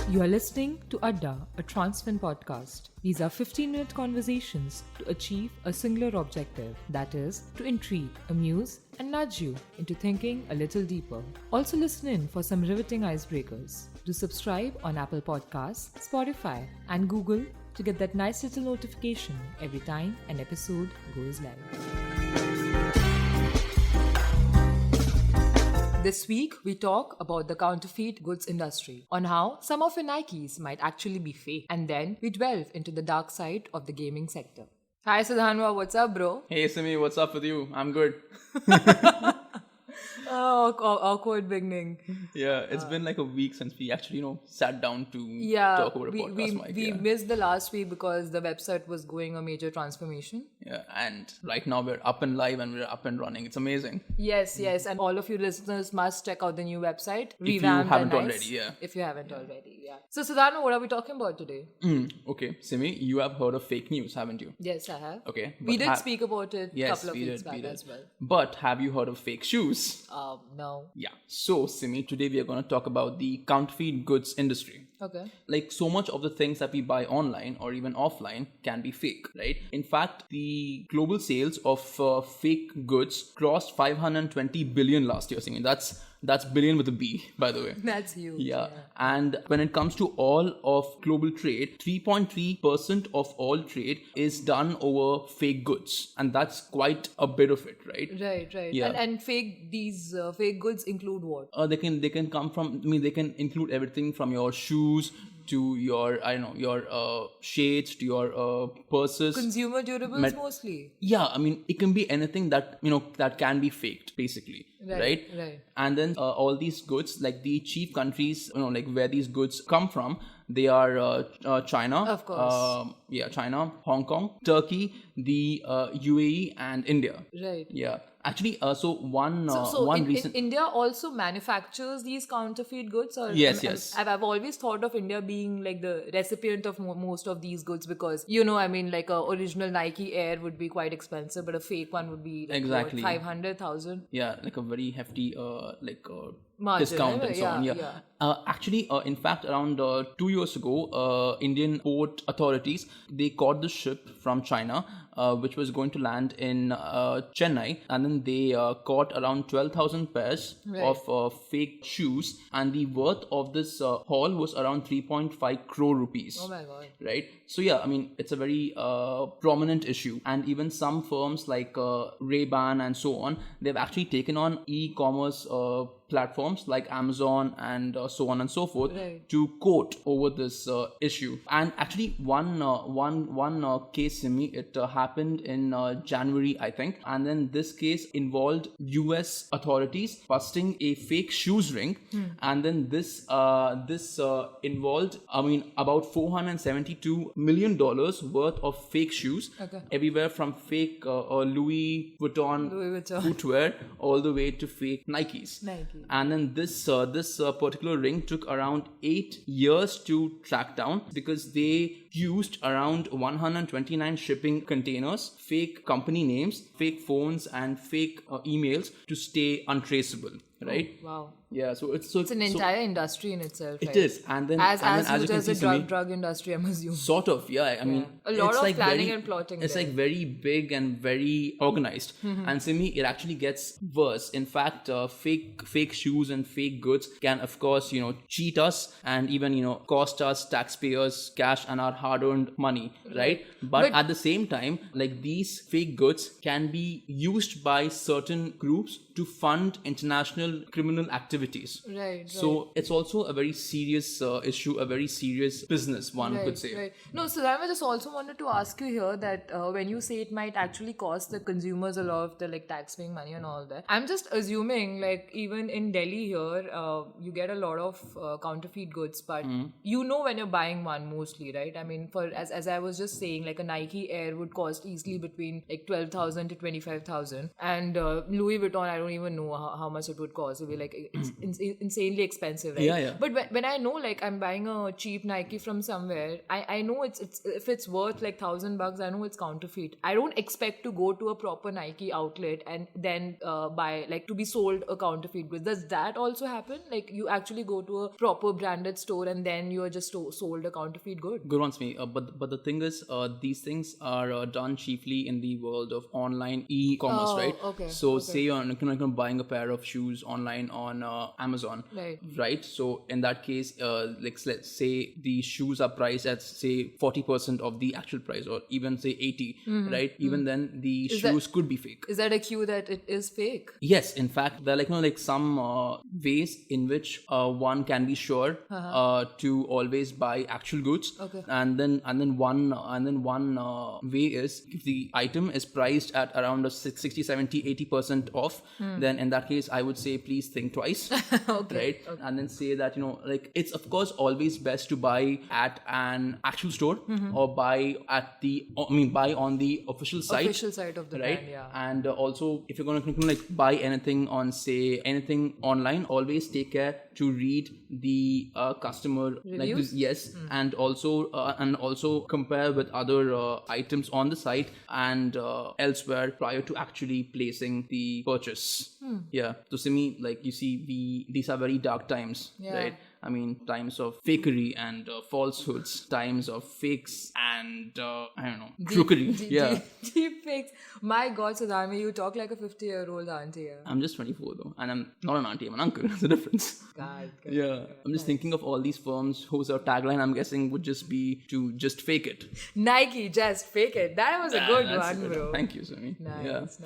You are listening to Adda, a Transfin podcast. These are 15-minute conversations to achieve a singular objective, that is, to intrigue, amuse, and nudge you into thinking a little deeper. Also listen in for some riveting icebreakers. Do subscribe on Apple Podcasts, Spotify, and Google to get that nice little notification every time an episode goes live. This week, we talk about the counterfeit goods industry, on how some of your Nikes might actually be fake, and then we delve into the dark side of the gaming sector. Hi Sudhanwa, what's up, bro? Hey Simi, what's up with you? I'm good. Oh, awkward beginning. Yeah, it's been like a week since we actually, sat down to talk about a podcast mic. We missed the last week because the website was going a major transformation. Yeah, and right now we're up and live and we're up and running. It's amazing. Yes, and all of you listeners must check out the new website. If you haven't already, yeah. If you haven't already, yeah. So Sudhanu, what are we talking about today? Okay, Simi, you have heard of fake news, haven't you? Yes, I have. Okay. We did speak about it a couple of weeks back as well. But have you heard of fake shoes? No. Yeah. So, Simi, today we are going to talk about the counterfeit goods industry. Okay. Like so much of the things that we buy online or even offline can be fake, right? In fact, the global sales of fake goods crossed 520 billion last year. Simi, that's billion with a B, by the way. That's huge. Yeah. And when it comes to all of global trade, 3.3% of all trade is done over fake goods. And that's quite a bit of it, right? Right. Yeah. And these fake goods include what? They can come from, they can include everything from your shoes to your, your shades, to your purses. Consumer durables mostly. Yeah, it can be anything that, that can be faked, basically. Right. And then all these goods, like the chief countries, like where these goods come from, they are China. Of course. China, Hong Kong, Turkey, the UAE and India. Right. Yeah. Actually, India also manufactures these counterfeit goods? Or Yes. I've always thought of India being like the recipient of most of these goods because, like a original Nike Air would be quite expensive, but a fake one would be like exactly 500,000. Yeah, like a very hefty margin, discount and so on. Actually, in fact, around 2 years ago, Indian port authorities, they caught the ship from China, which was going to land in Chennai, and then they caught around 12,000 pairs of fake shoes, and the worth of this haul was around 3.5 crore rupees. Oh my god. Right? So yeah, it's a very prominent issue, and even some firms like Ray-Ban and so on, they've actually taken on e-commerce platforms like Amazon and so on and so forth to quote over this issue. And actually one case, Simi, it happened in January, I think, and then this case involved US authorities busting a fake shoes ring, and then this involved about $472 million worth of fake shoes, everywhere from fake Louis Vuitton footwear all the way to fake Nikes. And then this particular ring took around 8 years to track down because they used around 129 shipping containers, fake company names, fake phones, and fake emails to stay untraceable. Right? Oh, wow. Yeah, so it's an entire industry in itself. It is, and then as you can see, the drug industry, I'm assuming. Sort of, yeah. A lot of planning and plotting. It's like very big and very organized, and Simi, it actually gets worse. In fact, fake shoes and fake goods can, of course, cheat us and even cost us taxpayers cash and our hard-earned money, right? But at the same time, like these fake goods can be used by certain groups to fund international criminal activities. Right. So it's also a very serious issue, a very serious business, one could say. Right. No, so I just also wanted to ask you here that when you say it might actually cost the consumers a lot of the tax-paying money and all that, I'm just assuming even in Delhi here, you get a lot of counterfeit goods, but when you're buying one mostly, right? As I was just saying, like a Nike Air would cost easily between 12,000 to 25,000, and Louis Vuitton, I don't even know how much it would cost. It would be insanely expensive, right? Yeah. But when I know, like, I'm buying a cheap Nike from somewhere, I know it's if it's worth like $1,000, I know it's counterfeit. I don't expect to go to a proper Nike outlet and then buy, like, to be sold a counterfeit goods. Does that also happen? Like, you actually go to a proper branded store and then you are just sold a counterfeit good? Good ones, me. But the thing is, these things are done chiefly in the world of online e-commerce, right? Okay. So say you're buying a pair of shoes online on Amazon, right? So in that case, like, let's say the shoes are priced at say 40% of the actual price, or even say 80, right? Even then, the shoes could be fake. Is that a cue that it is fake? Yes, in fact, there are like some ways in which one can be sure to always buy actual goods. Okay. And then one way is, if the item is priced at around a 60, 70, 80% off, then in that case I would say please think twice. Right? And then say that, like, it's of course always best to buy at an actual store or buy on the official site of the right? brand, yeah. And also, if you're going to like buy anything online, always take care to read the customer reviews? And also compare with other items on the site and elsewhere prior to actually placing the purchase. Yeah. So Simi, like, you see, these are very dark times, right? I mean, times of fakery and falsehoods, times of fakes and trickery. Deep fakes. My God, Sudharma, you talk like a 50-year-old auntie. Yeah? I'm just 24 though, and I'm not an auntie, I'm an uncle. That's the difference. God. Yeah, I'm just thinking of all these firms whose tagline, I'm guessing, would just be to just fake it. Nike, just fake it. That was a good one, bro. Thank you, Simi. Nice.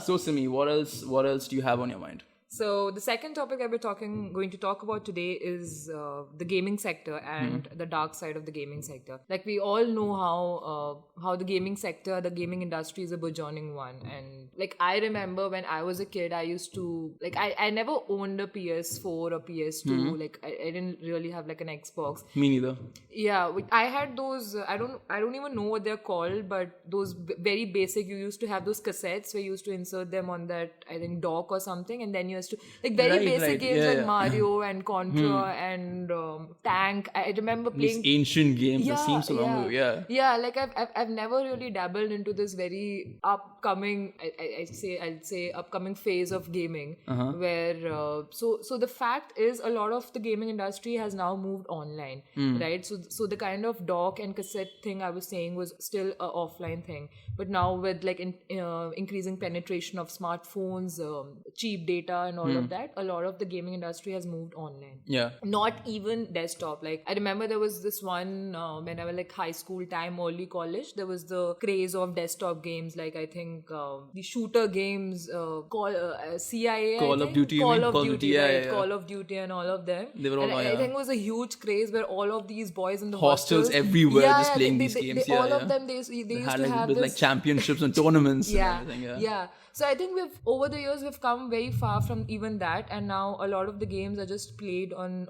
So Simi, what else do you have on your mind? So the second topic going to talk about today is the gaming sector and the dark side of the gaming sector. Like, we all know how the gaming sector, the gaming industry is a burgeoning one. And like, I remember when I was a kid, I used to, like, I never owned a PS4 or PS2. Like, I didn't really have like an Xbox. Me neither. Yeah, I had those. I don't even know what they're called, but those very basic. You used to have those cassettes where you used to insert them on that, I think, dock or something, and then you to like very basic games like Mario and Contra and Tank. I remember playing these ancient games that seem so long ago. Yeah, like I've never really dabbled into this very upcoming, I'd say upcoming phase of gaming where so the fact is, a lot of the gaming industry has now moved online, right? So the kind of dock and cassette thing I was saying was still a offline thing, but now with like increasing penetration of smartphones, cheap data and all of that, a lot of the gaming industry has moved online. Yeah. Not even desktop. Like, I remember there was this one when I was like high school time, early college, there was the craze of desktop games. Like, I think the shooter games, CIA, Call of Duty, Call of Duty, right? Call of Duty and all of them. They were all, I think it was a huge craze where all of these boys in the hostels everywhere just playing these games. All of them, they used to have this, like championships and tournaments and everything. Yeah. So I think over the years we've come very far from even that, and now a lot of the games are just played on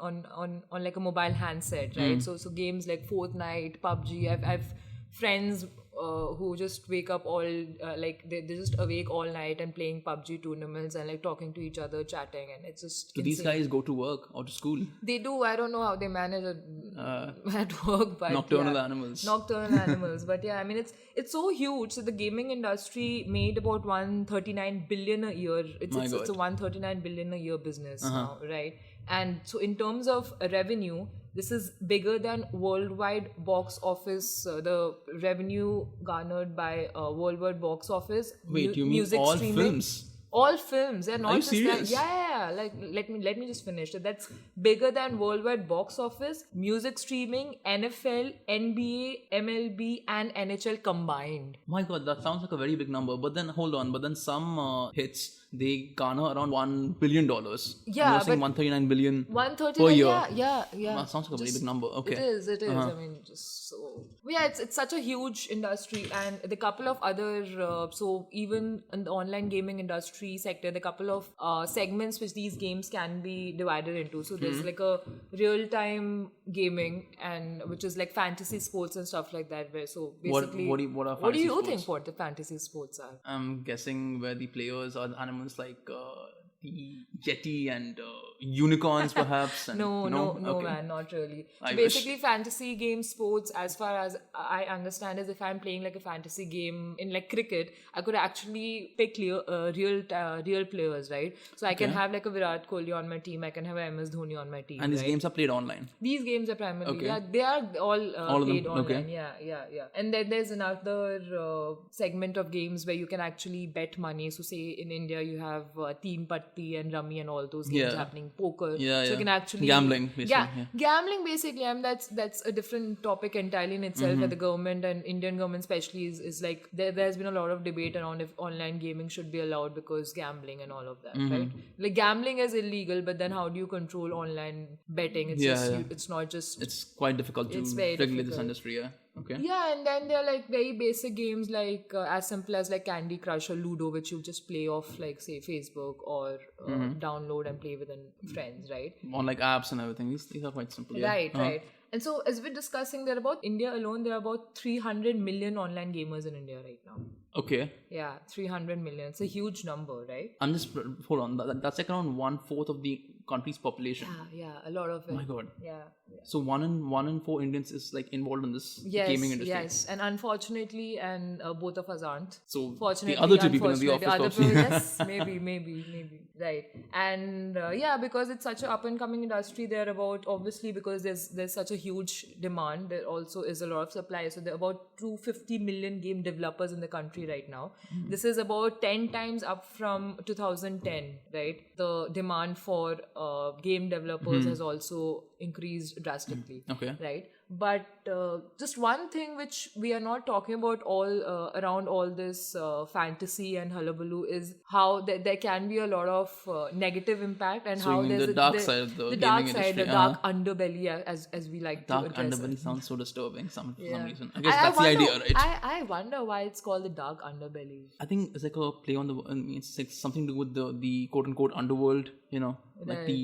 like a mobile handset, right? So games like Fortnite, PUBG. I've friends who just wake up all like they're just awake all night and playing PUBG tournaments and like talking to each other, chatting, and it's just Do insane. these guys go to work or to school? They do. I don't know how they manage it at work, but nocturnal animals. But yeah, I mean, it's so huge. So the gaming industry made about 139 billion a year. It's a 139 billion a year business now, right? And so in terms of revenue, this is bigger than worldwide box office, the revenue garnered by worldwide box office. Wait, you mean music all streaming. films? All films. They're not Are you just serious? that. Yeah. Like, let me just finish. That's bigger than worldwide box office, music streaming, NFL, NBA, MLB, and NHL combined. My God, that sounds like a very big number. But then hold on. But then some hits, they garner around $1 billion. Yeah, you're saying 139 billion 139 per year. Yeah. That sounds like a very big number. Okay. It is. I mean, just so. Yeah, it's such a huge industry, and the couple of other. So even in the online gaming industry sector, the couple of segments which these games can be divided into. So there's like a real time gaming, and which is like fantasy sports and stuff like that. Where so basically, what are what do you fantasy think sports? what the fantasy sports are? I'm guessing where the players are animals like the Yeti and unicorns, perhaps? And, No, Okay. man, not really. So I basically, fantasy game sports, as far as I understand, is if I'm playing like a fantasy game in like cricket, I could actually pick real players, right? So I can Okay. have like a Virat Kohli on my team, I can have a MS Dhoni on my team. And these right? games are played online. These games are primarily, Okay. yeah, they are all, All of them, played online. okay. Yeah. And then there's another segment of games where you can actually bet money. So say in India you have Teen Patti and Rummy and all those games Yeah. happening, poker. Yeah, So you yeah. can actually Gambling, basically, yeah. Gambling basically. I mean that's a different topic entirely in itself. Mm-hmm. Where the government and Indian government especially is like there's been a lot of debate around if online gaming should be allowed because gambling and all of that, Mm-hmm. right? Like gambling is illegal, but then how do you control online betting? It's Yeah, just yeah. it's not just It's quite difficult to It's very regulate this difficult. industry, yeah. Okay. yeah, and then there are like very basic games like as simple as like Candy Crush or Ludo, which you just play off like say Facebook or download and play with friends, right? On like apps and everything. These are quite simple. Yeah. Right, right. And so as we're discussing, there are about India alone, there are about 300 million online gamers in India right now. Okay. Yeah, 300 million. It's a huge number, right? I'm just hold on. That's like around 1/4 of the country's population. Yeah, a lot of it. Oh my god. Yeah. So one in four Indians is like involved in this Yes, gaming industry. yes, and unfortunately, and both of us aren't. So Fortunately, the other two people in the unfortunately, office, other probably. people, yes, maybe, right. And yeah, because it's such an up and coming industry, there are about obviously because there's such a huge demand, there also is a lot of supply. So there are about 250 million game developers in the country right now. This is about 10 times up from 2010, right? The demand for game developers has also increased drastically. Okay. Right, but just one thing which we are not talking about all around all this fantasy and hullabaloo is how there can be a lot of negative impact, and So how you mean there's the dark side of the the gaming dark side, industry, the dark underbelly, as we like to Dark address underbelly it. sounds so disturbing for some Yeah. reason. I guess that's the idea, right? I wonder why it's called the dark underbelly. I think it's like a play on it's like something to do with the quote unquote underworld, like Right. the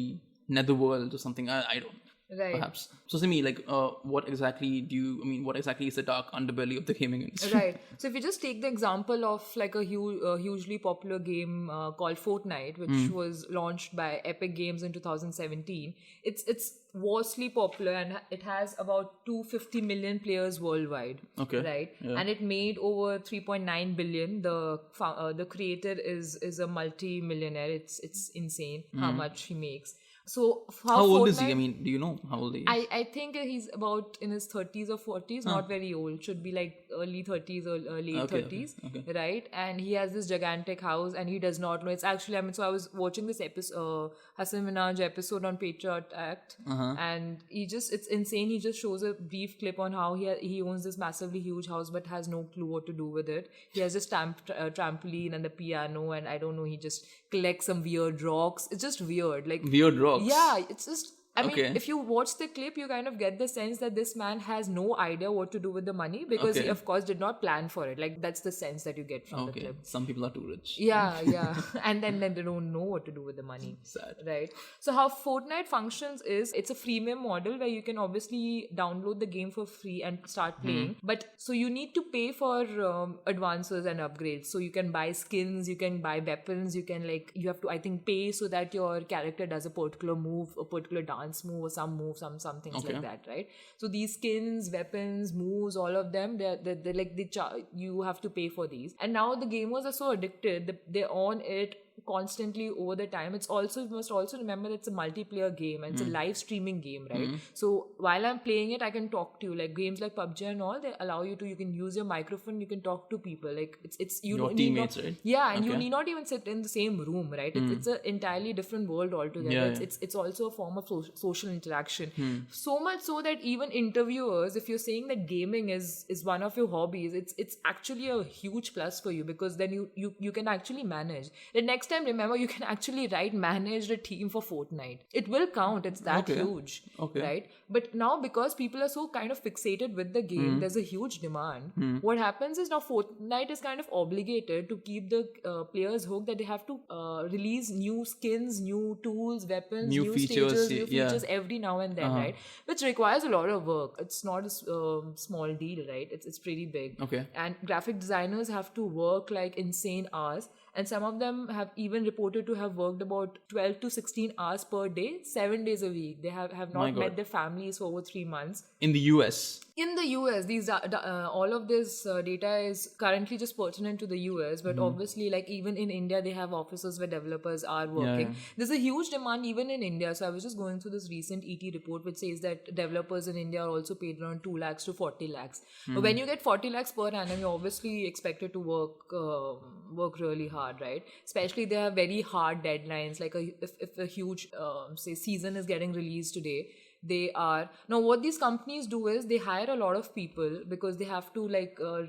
netherworld or something. I don't. Right. Perhaps. So, Simi, like, what exactly is the dark underbelly of the gaming industry? Right. So if you just take the example of like a hugely popular game called Fortnite, which was launched by Epic Games in 2017, it's vastly popular and it has about 250 million players worldwide. Okay. Right. Yeah. And it made over 3.9 billion. The creator is a multi-millionaire. It's insane how much he makes. So How old is he? Fortnite- I mean, do you know how old he is? I think he's about in his 30s or 40s, not very old. Should be like early 30s or late Okay, 30s, okay. right? And he has this gigantic house and he does not know. It's actually, I mean, so I was watching this episode, Hassan Minaj episode on Patriot Act, and it's insane. He just shows a brief clip on how he owns this massively huge house but has no clue what to do with it. He has this trampoline and the piano, and I don't know, he just collects some weird rocks. It's just weird. Like, Weird rocks. yeah, it's just, I mean, Okay. if you watch the clip, you kind of get the sense that this man has no idea what to do with the money because he, Okay. of course, did not plan for it. Like, that's the sense that you get from the Okay. clip. Some people are too rich. Yeah. And then they don't know what to do with the money. Sad. Right. So how Fortnite functions is it's a freemium model where you can obviously download the game for free and start playing. But so you need to pay for advances and upgrades. So you can buy skins, you can buy weapons, you have to, I think, pay so that your character does a particular move, a particular dance move or some things Okay. like that, right? So these skins, weapons, moves, all of them, they're like you have to pay for these. And now the gamers are so addicted, they're on it constantly over the time. It's also, you must also remember that it's a multiplayer game and it's a live streaming game, right? So while I'm playing it, I can talk to you. Like games like PUBG and all, they allow you to, you can use your microphone, you can talk to people. Like it's you Your don't need teammates, not, right? yeah, and you Okay. need not even sit in the same room, right? It's an entirely different world altogether. Yeah, It's also a form of social interaction. So much so that even interviewers, if you're saying that gaming is one of your hobbies, it's actually a huge plus for you because then you can actually manage. The next time, remember, you can actually manage a team for Fortnite. It will count. It's that Okay. huge, Okay. right? But now because people are so kind of fixated with the game, there's a huge demand. What happens is now Fortnite is kind of obligated to keep the players hooked, that they have to release new skins, new tools, weapons, New features, stages, new yeah. features every now and then, right? Which requires a lot of work. It's not a small deal, right? It's pretty big. Okay. And graphic designers have to work like insane hours. and some of them have even reported to have worked about 12 to 16 hours per day, 7 days a week. They have My not God. met their families for over 3 months. In the US. In the US, all of this data is currently just pertinent to the US, but obviously, like even in India, they have offices where developers are working. yeah. There's a huge demand even in India. So I was just going through this recent ET report, which says that developers in India are also paid around 2 lakhs to 40 lakhs. But when you get 40 lakhs per annum, you're obviously expected to work really hard, right? Especially they have very hard deadlines. Like if a huge say season is getting released today, they are now what these companies do is they hire a lot of people because they have to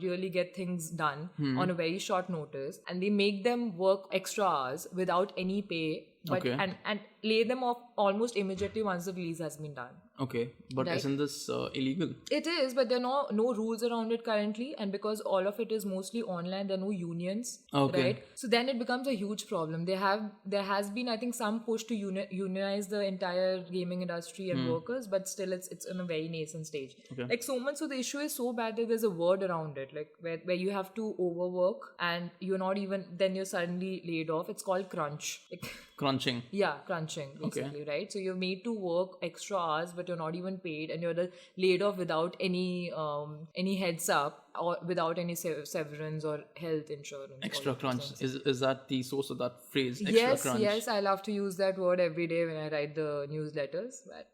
really get things done on a very short notice, and they make them work extra hours without any pay, but Okay. and lay them off almost immediately once the release has been done. Okay, but Right. isn't this illegal? It is, but there are no rules around it currently, and because all of it is mostly online, there are no unions, Okay. right? So then it becomes a huge problem. There has been, I think, some push to unionize the entire gaming industry and workers, but still it's in a very nascent stage. Okay. Like so much, so the issue is so bad that there's a word around it, like where you have to overwork and you're not even, then you're suddenly laid off. It's called crunch. Like, Crunching. yeah, crunching basically, right? So you're made to work extra hours, but you're not even paid, and you're laid off without any heads up or without any severance or health insurance. Extra all of crunch. those things. Is that the source of that phrase? Extra crunch. Yes, I love to use that word every day when I write the newsletters. But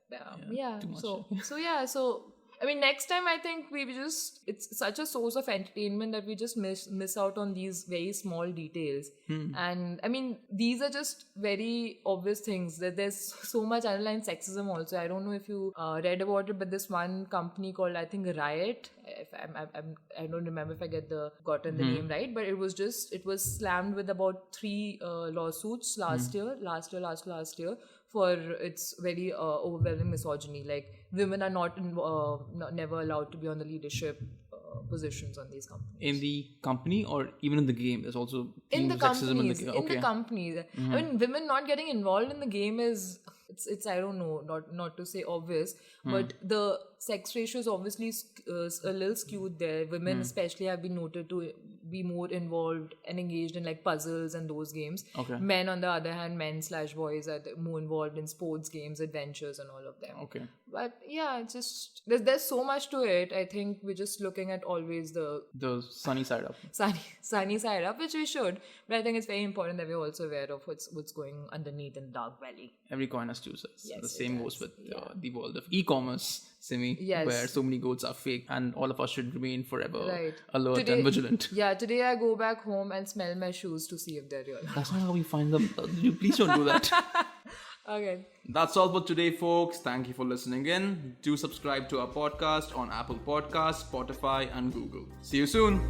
too much. So I mean, next time I think it's such a source of entertainment that we just miss out on these very small details. And I mean, these are just very obvious things that there's so much underlying sexism also. I don't know if you read about it, but this one company called, I think, Riot, if I don't remember if I gotten the name right, but it was slammed with about 3 lawsuits last year for its very overwhelming misogyny. Like women are never allowed to be on the leadership positions on these companies. In the company or even in the game, there's also In the sexism companies, in the in the companies. I mean, women not getting involved in the game is it's I don't know, not to say obvious, but the sex ratio is obviously a little skewed there. Women especially have been noted to be more involved and engaged in like puzzles and those games. Okay. Men on the other hand, men/boys are more involved in sports games, adventures and all of them. Okay. But yeah, it's just there's so much to it. I think we're just looking at always the The sunny side up. sunny side up, which we should. But I think it's very important that we're also aware of what's going underneath in the dark valley. Every coin has two sides. Yes, The it same does. goes with the world of e-commerce, Simi, Yes. where so many goods are fake, and all of us should remain forever Right. alert and vigilant. Yeah, today I go back home and smell my shoes to see if they're real. That's not how we find them. Please don't do that. Okay. That's all for today, folks. Thank you for listening in. Do subscribe to our podcast on Apple Podcasts, Spotify, and Google. See you soon.